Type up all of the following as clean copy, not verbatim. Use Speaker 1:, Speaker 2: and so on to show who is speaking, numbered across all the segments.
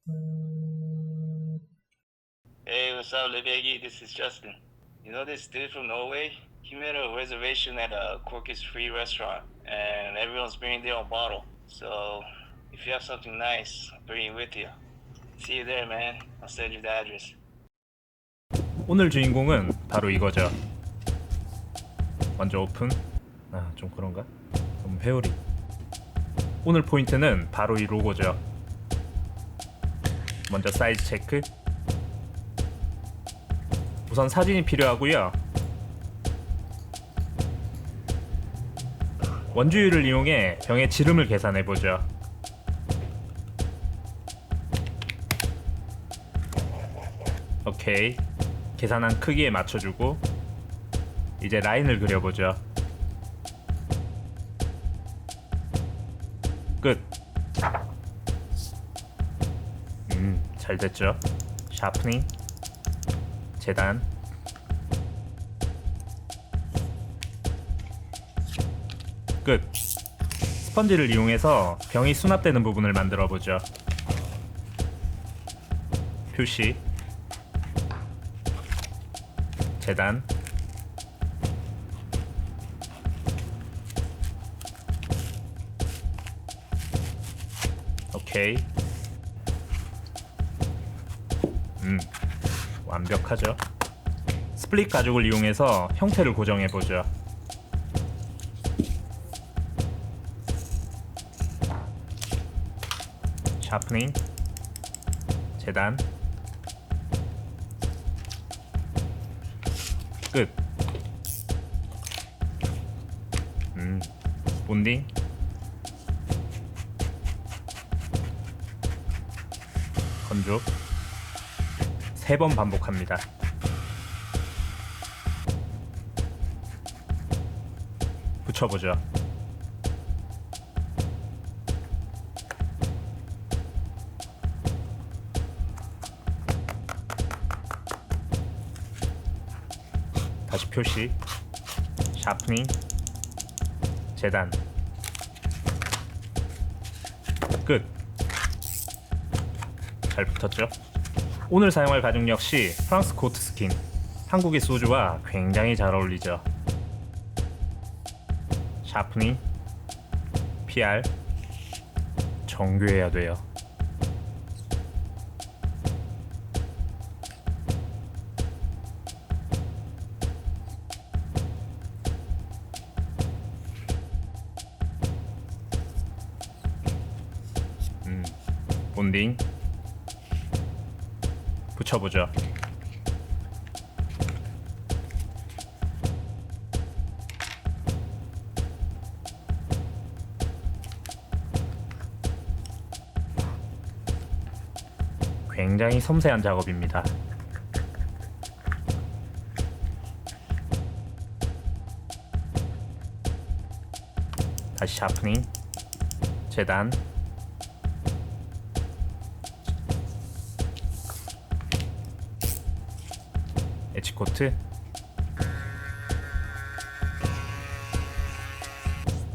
Speaker 1: Hey, what's up, Lebegi? This is Justin. You know this dude from Norway? He made a reservation at a Corky's Free restaurant, and everyone's bringing their own bottle. So, if you have something nice, bring it with you. See you there, man. I'll send you the address.
Speaker 2: 오늘 주인공은 바로 이거죠. 먼저 오픈. 좀 그런가? 너무 회오리. 오늘 포인트는 바로 이 로고죠. 먼저 사이즈 체크. 우선 사진이 필요하고요. 원주율을 이용해 병의 지름을 계산해보죠. 오케이. 계산한 크기에 맞춰주고 이제 라인을 그려보죠. 끝. 잘 됐죠. 샤프닝, 재단. 끝. 스펀지를 이용해서 병이 수납되는 부분을 만들어 보죠. 표시, 재단. 오케이. 완벽하죠. 스플릿 가죽을 이용해서 형태를 고정해 보죠. 샤프닝, 재단. 끝. 본딩. 건조. 3번 반복합니다. 붙여보죠. 다시 표시, 샤프닝, 재단. 끝. 잘 붙었죠? 오늘 사용할 가죽 역시 프랑스 코트 스킨. 한국의 소주와 굉장히 잘 어울리죠. 샤프닝, PR. 정교해야 돼요. 본딩. 붙여보죠. 굉장히 섬세한 작업입니다. 다시 샤프닝, 재단. 엣지코트,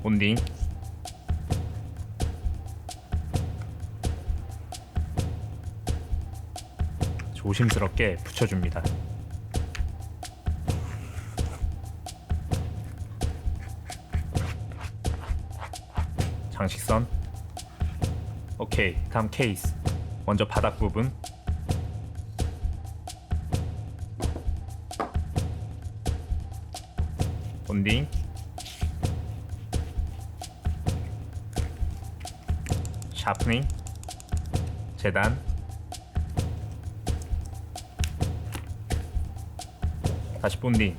Speaker 2: 본딩. 조심스럽게 붙여줍니다. 장식선. 오케이, 다음 케이스. 먼저 바닥 부분. 본딩. 샤프닝, 재단. 다시 본딩.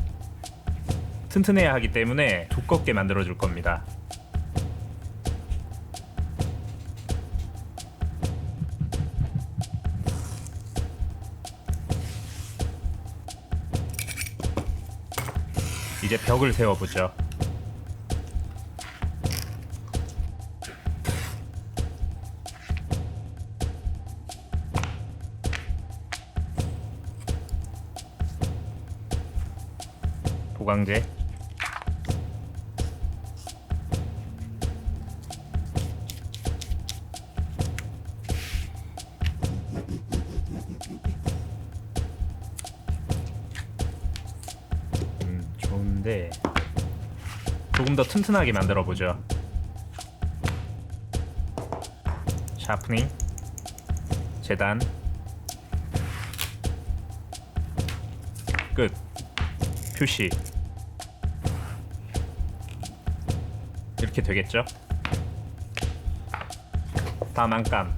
Speaker 2: 튼튼해야 하기 때문에 두껍게 만들어 줄 겁니다. 이제 벽을 세워보죠. 보강제. 있는데 조금 더 튼튼하게 만들어 보죠. 샤프닝, 재단, 끝, 표시. 이렇게 되겠죠? 다음 안감.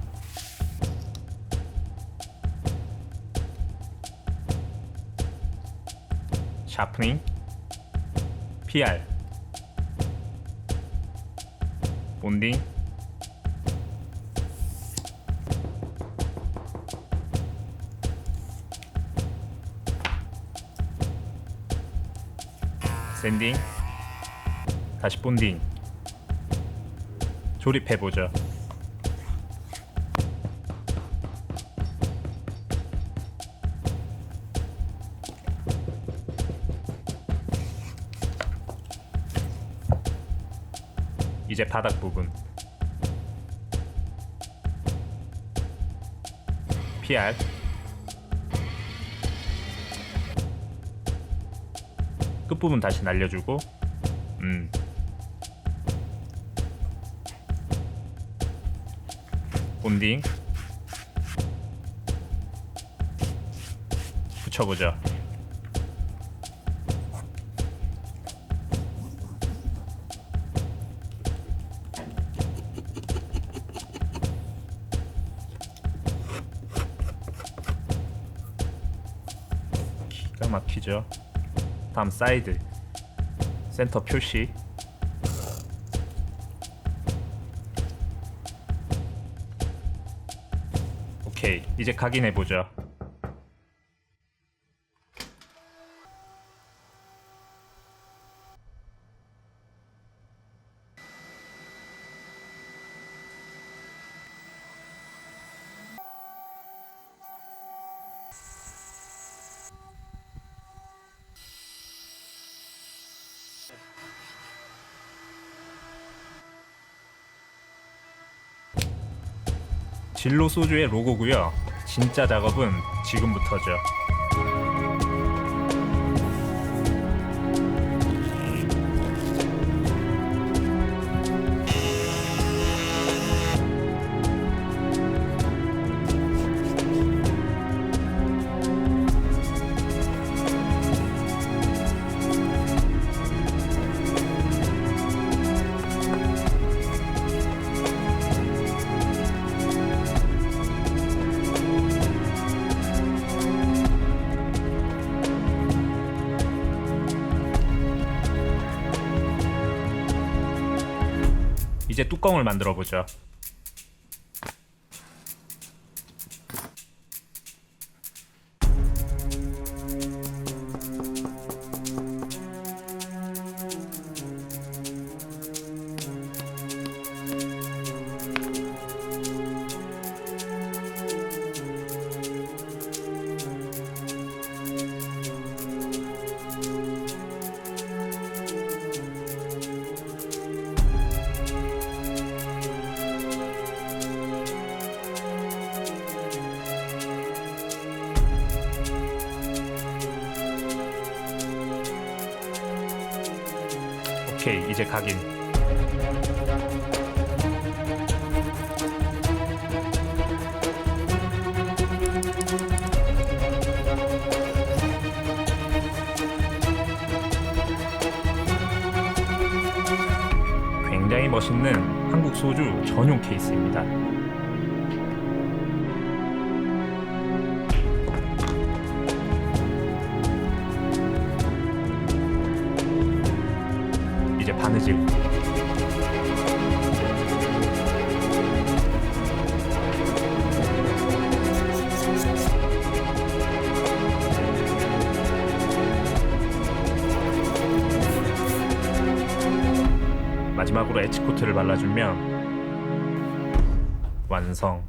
Speaker 2: 샤프닝, PR, 본딩, 샌딩, 다시 본딩. 조립해보죠. 이제 바닥 부분 PR, 끝부분 다시 날려주고 본딩 붙여보죠. 기가 막히죠. 다음 사이드, 센터 표시, 오케이. 이제 각인해보죠. 진로 소주의 로고고요. 진짜 작업은 지금부터죠. 이제 뚜껑을 만들어 보죠. 오케이, 이제 각인. 굉장히 멋있는 한국 소주 전용 케이스입니다. 이제 바느질. 마지막으로 에치코트를 발라주면 완성.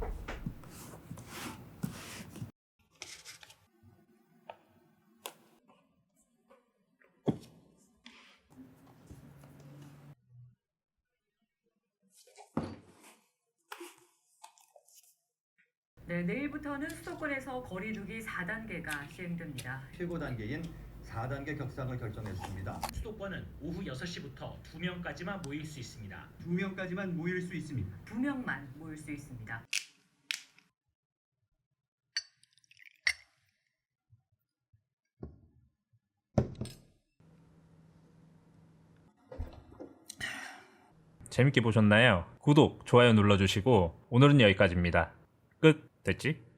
Speaker 3: 네, 내일부터는 수도권에서 거리두기 4단계가 시행됩니다.
Speaker 4: 최고 단계인
Speaker 3: 4단계 격상을 결정했습니다.
Speaker 4: 수도권은 오후 6시부터 2명까지만 모일 수 있습니다.
Speaker 3: 2명까지만 모일 수 있습니다.
Speaker 5: 2명만 모일 수 있습니다.
Speaker 2: 재밌게 보셨나요? 구독, 좋아요 눌러주시고 오늘은 여기까지입니다. 끝! 됐지?